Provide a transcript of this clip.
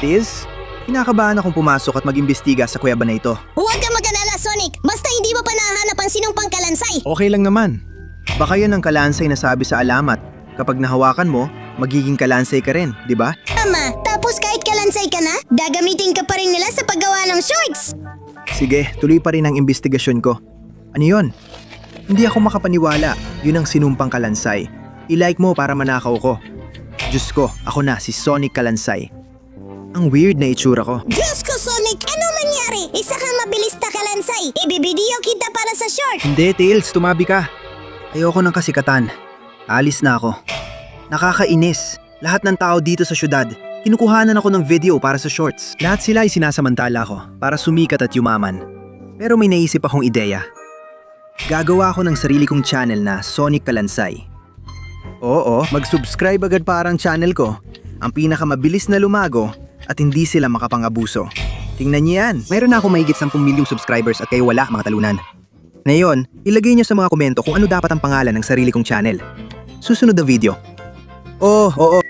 Tiz, kinakabahan akong pumasok at mag-imbestiga sa kuweba na ito. Huwag kang mag-alala, Sonic. Basta hindi mo pa nahanap ang sinumpang kalansay. Okay lang naman. Baka yan ang kalansay na sabi sa alamat. Kapag nahawakan mo, magiging kalansay ka rin, di ba? Tama. Tapos kahit kalansay ka na, gagamitin ka pa rin nila sa paggawa ng shorts. Sige, tuloy pa rin ang investigasyon ko. Ano yon? Hindi ako makapaniwala. Yun ang sinumpang kalansay. I-like mo para manakaw ko. Diyos ko, ako na si Sonic Kalansay. Ang weird na itsura ko. Diyos ko, Sonic! Anong nangyari? Isa kang mabilis na kalansay. Ibibidiyo kita para sa short. Hindi, Tails, tumabi ka. Ayoko ng kasikatan. Alis na ako. Nakakainis. Lahat ng tao dito sa syudad, kinukuhanan ako ng video para sa shorts. Lahat sila ay sinasamantala ko para sumikat at yumaman. Pero may naisip akong ideya. Gagawa ako ng sarili kong channel na Sonic Kalansay. Oo, mag-subscribe agad para ang channel ko. Ang pinakamabilis na lumago at hindi sila makapangabuso. Tingnan niyo yan. Mayroon na ako mahigit 10 milyong subscribers at kayo wala, mga talunan. Ngayon, ilagay niyo sa mga komento kung ano dapat ang pangalan ng sarili kong channel. Susunod na video. Oo.